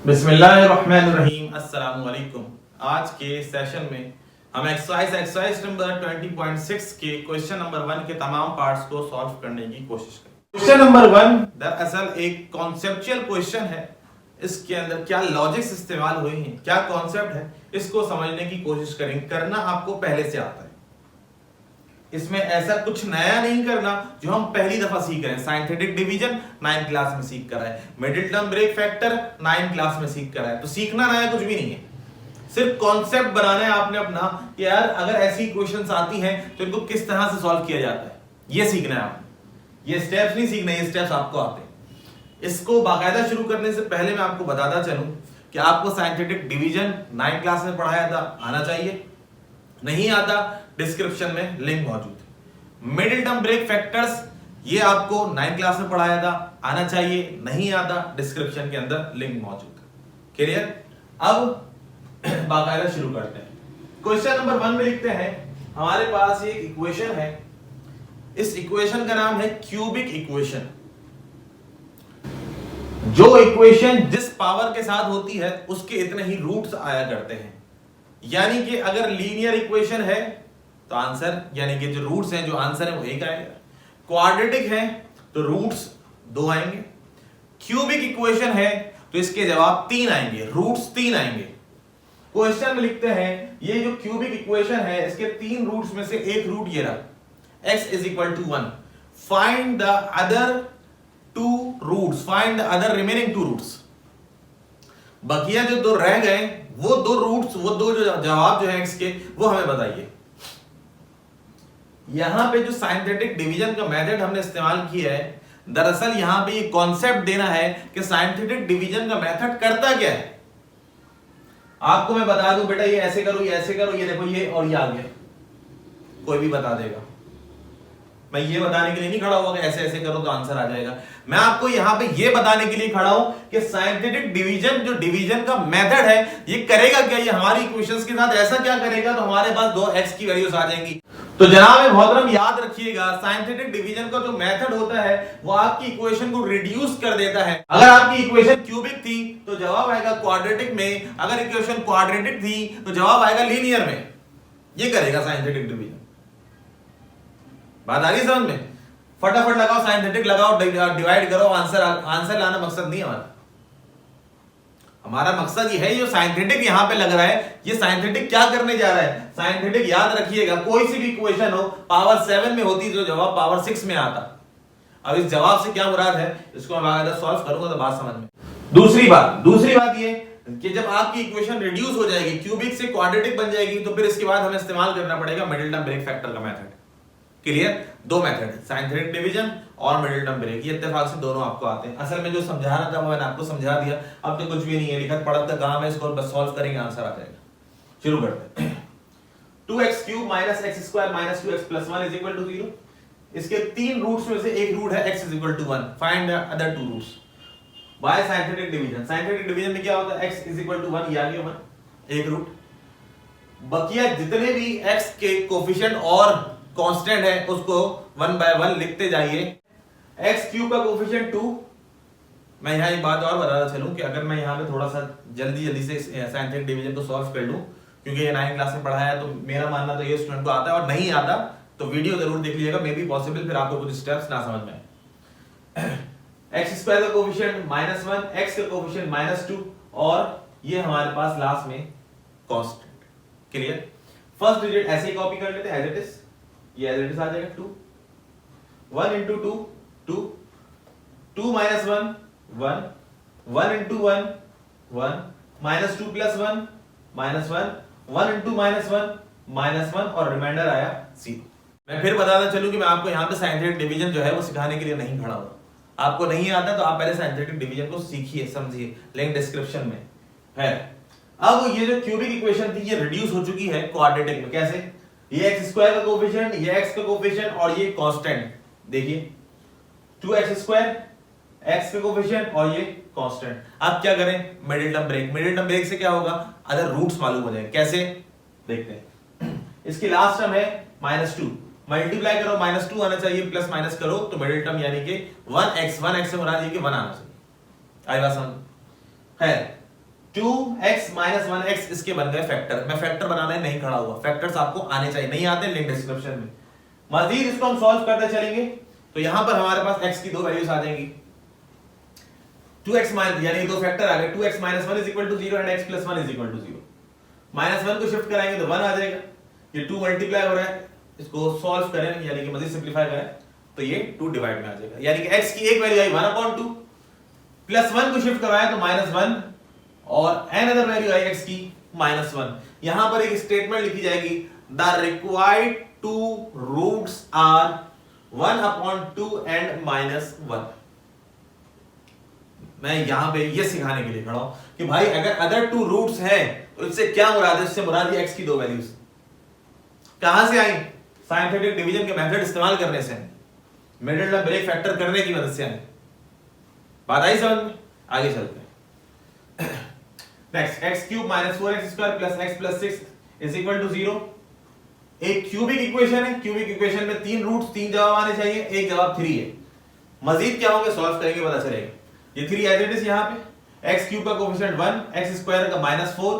बिस्मिल्लाहिर्रहमानिर्रहीम, अस्सलाम वालेकुम। आज के सेशन में हम एक्सरसाइज नंबर 20.6 के क्वेश्चन नंबर 1 के तमाम पार्ट्स को सॉल्व करने की कोशिश करें। क्वेश्चन नंबर 1 दरअसल एक कॉन्सेप्चुअल क्वेश्चन है। इसके अंदर क्या लॉजिक्स इस्तेमाल हुए हैं, क्या कॉन्सेप्ट है, इसको समझने की कोशिश करेंगे। करना आपको पहले से आता है, इसमें ऐसा कुछ नया नहीं करना जो हम पहली दफा सीख रहे हैं। साइंटिफिक डिवीजन 9th क्लास में सीख कर आए, middle term break factor 9th class में सीख कर आए, तो सीखना नया कुछ भी नहीं है, सिर्फ कॉन्सेप्ट बनाना है आपने अपना कि यार अगर ऐसी क्वेश्चंस आती हैं तो इनको किस तरह से सॉल्व किया जाता है, ये सीखना है आपने। ये स्टेप्स नहीं सीखना, ये स्टेप्स आपको आते हैं। इसको बाकायदा शुरू करने से पहले मैं आपको बताता चलूं कि आपको साइंटिफिक डिवीजन 9th क्लास में पढ़ाया था, आना चाहिए। नहीं आता, डिस्क्रिप्शन में लिंक मौजूद है। मिडिल टर्म ब्रेक फैक्टर्स ये आपको 9th क्लास में पढ़ाया था, आना चाहिए। नहीं आता, डिस्क्रिप्शन के अंदर लिंक मौजूद है। क्लियर? अब बाकायदा शुरू करते हैं। क्वेश्चन नंबर 1 में लिखते हैं, हमारे पास एक इक्वेशन है। इस इक्वेशन का नाम है क्यूबिक इक्वेशन। जो इक्वेशन जिस पावर के साथ होती है उसके इतने ही रूट्स आया करते हैं। यानी कि अगर लीनियर इक्वेशन है तो आंसर, यानी कि जो रूट्स हैं, जो आंसर है वो एक आएगा। क्वाड्रेटिक है तो रूट्स 2 आएंगे। क्यूबिक इक्वेशन है तो इसके जवाब 3 आएंगे, रूट्स 3 आएंगे। क्वेश्चन में लिखते हैं ये जो क्यूबिक इक्वेशन है इसके 3 रूट्स में से एक रूट ये रहा, x is equal to 1। Find the other 2 roots, find the other remaining 2 roots. बकिया जो 2 रह गए वो 2 रूट्स, वो 2 जो जवाब जो है x के, वो हमें बताइए। यहां पे जो साइंटिफिक डिवीजन का मेथड हमने इस्तेमाल किया है, दरअसल यहां पे ये कॉन्सेप्ट देना है कि साइंटिफिक डिवीजन का मेथड करता क्या है। आपको मैं बता दूं बेटा ये ऐसे करो, ये ऐसे करो, ये देखो ये और ये आ गया, कोई भी बता देगा। मैं ये बताने के लिए नहीं खड़ा हुआ कि ऐसे ऐसे करो तो आंसर आ जाएगा। मैं आपको यहां पे ये बताने के लिए खड़ा हूं कि साइंटिफिक डिवीजन, जो डिवीजन का मेथड है, ये करेगा क्या, ये हमारी इक्वेशंस के साथ ऐसा क्या करेगा तो हमारे पास 2x की वैल्यूज आ जाएंगी। तो जनाब मोहतरम याद रखिएगा, साइंटिफिक डिवीजन का जो मेथड होता है वो आपकी इक्वेशन को रिड्यूस कर देता है। अगर आपकी इक्वेशन क्यूबिक थी तो जवाब आएगा क्वाड्रेटिक में, अगर इक्वेशन क्वाड्रेटिक थी तो जवाब आएगा लीनियर में। ये करेगा साइंटिफिक डिवीजन। बात आ गई समझ में? फटाफट लगाओ, साइंटिफिक लगाओ, डिवाइड करो, आंसर लाना मकसद नहीं हमारा। हमारा मकसद ये है, ये साइंटिफिक यहां पे लग रहा है, ये साइंटिफिक क्या करने जा रहा है। साइंटिफिक याद रखिएगा, कोई सी भी इक्वेशन हो पावर 7 में होती तो जवाब पावर 6 में आता। अब इस जवाब से क्या मुराद है, इसको मैं बाकायदा सॉल्व करूंगा तो बात समझ में। दूसरी बात ये कि जब आपकी इक्वेशन रिड्यूस हो जाएगी, क्यूबिक से क्वाड्रेटिक बन जाएगी, तो फिर इसके बाद हमें इस्तेमाल करना पड़ेगा मिडिल टर्म ब्रेक फैक्टर का मेथड। क्लियर? 2 मेथड है, साइंटिफिक डिवीजन और मिडिल टर्म ब्रेक। ये इत्तेफाक से दोनों आपको आते हैं। असल में जो समझा रहा था वो मैंने आपको समझा दिया। अब तो कुछ भी नहीं है, लिखत पढ़त का काम है, इसको बस सॉल्व करेंगे, आंसर आ जाएगा। शुरू करते हैं। 2x³ - x² - 2x + 1 = 0। इसके 3 रूट्स में से एक रूट है x = 1। Find the other 2 roots by scientific division. Scientific division में क्या होता है, x = 1, यानी 1 एक रूट। बकिया जितने भी x के कोफिशिएंट और कांस्टेंट है उसको 1 by 1 लिखते जाइए। x³ का कोफिशिएंट 2। मैं यहां एक बात और बताता चलूं कि अगर मैं यहां पे थोड़ा सा जल्दी से साइंटिफिक डिवीजन को सॉल्व कर लूं, क्योंकि ये 9th क्लास में पढ़ाया है, तो मेरा मानना तो ये स्टूडेंट को आता है, और नहीं आता तो वीडियो जरूर देख लीजिएगा, मे बी पॉसिबल फिर आपको कुछ स्टेप्स ना समझ में आए। x² का कोफिशिएंट -1, x का कोफिशिएंट -2, और ये हमारे पास लास्ट में कांस्टेंट। क्लियर? फर्स्ट डिजिट ऐसे ही कॉपी कर लेते हैं, एज इट इज। ये एज इट इज आ जाएगा 2, 1 × 2 2, 2 - 1 1, 1 × 1 1, -2 + 1 -1, 1 × -1 -1, और रिमाइंडर आया 0। मैं फिर बताता चलूं कि मैं आपको यहाँ पे साइंटिफिक डिवीजन जो है वो सिखाने के लिए नहीं खड़ा हूं। आपको नहीं आता तो आप पहले साइंटिफिक डिवीजन को सीखिए, समझिए, लिंक डिस्क्रिप्शन में है। अब ये जो क्यूबिक इक्वेशन थी ये रिड्यूस हो चुकी है क्वाड्रेटिक में। कैसे? ये x² का कोफिशिएंट, ये x का कोफिशिएंट और ये कांस्टेंट। देखिए 2x², x का कोफिशिएंट और ये कांस्टेंट। अब क्या करें, middle term break. Middle term break से क्या होगा, अदर रूट्स मालूम हो जाएंगे। कैसे देखते हैं। इसकी लास्ट टर्म है -2, मल्टीप्लाई करो, -2 आना चाहिए, प्लस माइनस करो तो मिडिल टर्म यानी कि 1x से मुराद ये कि 1 आना चाहिए। आई बात समझ? है 2x माइनस 1x इसके बन गए फैक्टर। मैं फैक्टर बनाने नहीं खड़ा हुआ, फैक्टर्स आपको आने चाहिए, नहीं आते लिंक डिस्क्रिप्शन में। मजीद इसको हम सॉल्व करते चलेंगे तो यहां पर हमारे पास x की दो वैल्यूज आ जाएंगी। 2x माइनस यानी दो फैक्टर आ गए, 2x minus 1 is equal to 0 and x plus 1 is equal to 0। Minus 1 को शिफ्ट कराएंगे तो 1 आ जाएगा, ये 2 मल्टीप्लाई हो रहा है, इसको सॉल्व करें यानी कि मजीद सिंपलीफाई करें तो ये 2 डिवाइड में आ जाएगा, यानी कि x की एक वैल्यू आई 1/2 प्लस 1 को शिफ्ट करवाया तो -1 और अनदर वैल्यू आई x की -1। यहां पर एक स्टेटमेंट लिखी जाएगी, the required two roots are 1/2 and -1। मैं यहां पे ये सिखाने के लिए खड़ा हूं कि भाई अगर अदर टू रूट्स हैं तो इससे क्या मुराद है? इससे मुराद ये x की दो वैल्यूज कहां से आई? साइंटिफिक डिवीजन के मेथड इस्तेमाल करने से, मिडिल टर्म ब्रेक फैक्टर करने की मदद से आई। बात आई समझ में? आगे चलते हैं। Next, x cube minus 4x square plus x plus 6 is equal to 0। एक क्यूबिक इक्वेशन है, क्यूबिक इक्वेशन में 3 रूट्स, 3 जवाब आने चाहिए, एक जवाब 3 है। मजीद क्या होंगे सॉल्व करेंगे पता चलेगा। ये 3 एज इट इज यहां पे x क्यूब का कोएफिशिएंट 1, x स्क्वायर का -4,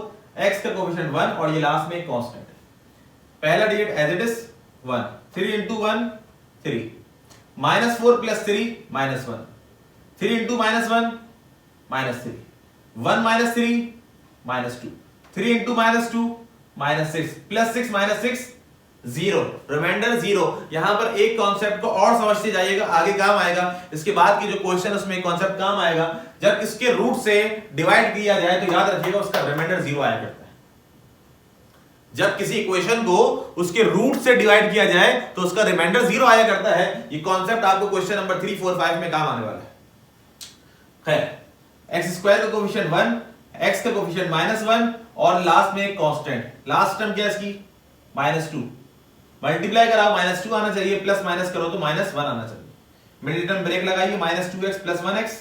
x का कोएफिशिएंट 1 और ये लास्ट में एक कांस्टेंट है। पहला digit as it is 1, 3 into 1 3, -4 plus 3 -1, 3 into -1 -3, 1 minus 3 -2, 3 into -2 -6 plus 6 -6 0, reminder 0। यहां पर एक कॉन्सेप्ट को और समझते जाइएगा, आगे काम आएगा। इसके बाद की जो क्वेश्चन उसमें एक कॉन्सेप्ट काम आएगा, जब इसके रूट से डिवाइड किया जाए तो याद रखिएगा उसका रिमाइंडर 0 आया करता है। जब किसी इक्वेशन को उसके रूट से डिवाइड किया जाए तो उसका रिमाइंडर 0 आया करता है। ये कॉन्सेप्ट आपको क्वेश्चन नंबर 3, 4, 5 में काम आने वाला है। खैर, x स्क्वायर का कोएफिशिएंट 1, x का कोएफिशिएंट -1 और लास्ट में एक कांस्टेंट। लास्ट टर्म क्या है इसकी? -2। मल्टीप्लाई कराओ -2 आना चाहिए, प्लस माइनस करो तो -1 आना चाहिए। मिडिल टर्म ब्रेक लगाइए, -2x प्लस 1x,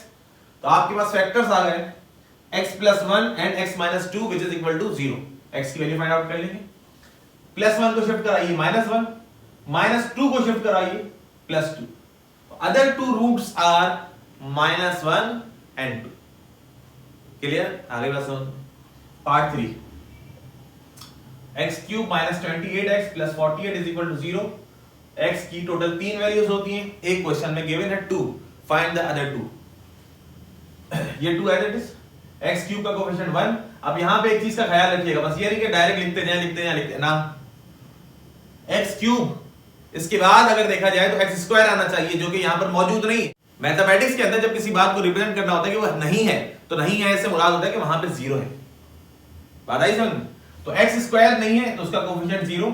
तो आपके पास फैक्टर्स आ गए x plus 1 and x minus 2 which is equal to 0। x की वैल्यू फाइंड आउट कर लेंगे। प्लस 1 को शिफ्ट कराइए -1, -2 को शिफ्ट कराइए +2। Other two roots are -1 and 2। Clear? आगे बस part 3, x cube minus 28x plus 48 is equal to 0। x की टोटल 3 वैल्यूज होती हैं, एक क्वेश्चन में गिवन है 2, फाइंड द अदर 2। ये 2 as it is, x cube का कोएफिशिएंट 1। अब यहां पे एक चीज का ख्याल रखिएगा, बस ये नहीं कि डायरेक्ट लिखते जाएं ना। x क्यूब इसके बाद अगर देखा जाए तो x स्क्वायर आना चाहिए, जो कि यहां पर मौजूद नहीं। मैथमेटिक्स के अंदर जब किसी बात को रिप्रेजेंट करना होता है कि वो नहीं है तो नहीं है, इससे मुराद होता है कि वहां पे 0 है। बात आई समझ? तो x स्क्वायर नहीं है तो उसका कोएफिशिएंट 0,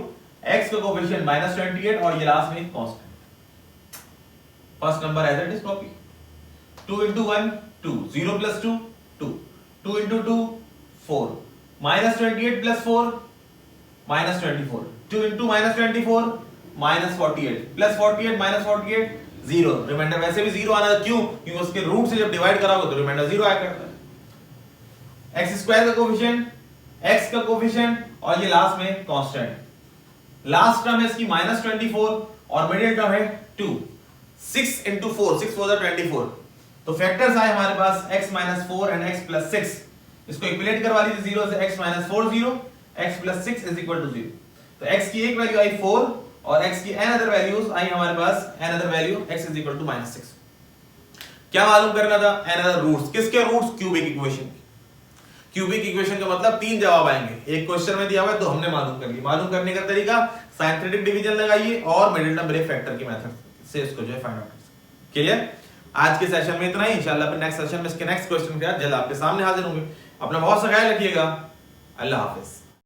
x का कोएफिशिएंट -28 और ये लास्ट में constant. First number as it is copy. 2 into 1 2, 0 plus 2 2, 2 into 2 4, -28 plus 4 -24, 2 into -24 -48 plus 48 -48 0। Reminder वैसे भी 0 आना, क्यों? क्योंकि उसके रूट से जब डिवाइड कराओगे तो रिमाइंडर 0 आया करता है। x स्क्वायर का कोएफिशिएंट, x का कोएफिशिएंट और ये लास्ट में कांस्टेंट। लास्ट टर्म है इसकी -24 और मिडिल टर्म है 2। 6 into 4, 6 4 24। तो फैक्टर्स आए हमारे पास x -4 एंड x + 6। इसको इक्विलेट करवा लीजिए 0 से, x -4 0, x + 6 is equal to 0। तो x की एक वैल्यू आई 4 और x की अनदर वैल्यूज आई हमारे पास, another value x is equal to -6। क्या मालूम करना था? Another roots. किसके roots? Cubic equation. Cubic equation का मतलब 3 जवाब आएंगे। एक क्वेश्चन में दिया हुआ है तो हमने मालूम कर लिया। मालूम करने का तरीका, साइंटिफिक डिवीजन लगाइए और मिडिल टर्म ब्रेक फैक्टर की मेथड से इसको जो है फाइंड आउट कर सकते। क्लियर? आज के सेशन में इतना ही। इंशाल्लाह फिर नेक्स्ट सेशन में इसके नेक्स्ट क्वेश्चन के साथ जल्द आपके सामने हाजिर होंगे। अपना बहुत सा ख्याल रखिएगा। अल्लाह हाफिज।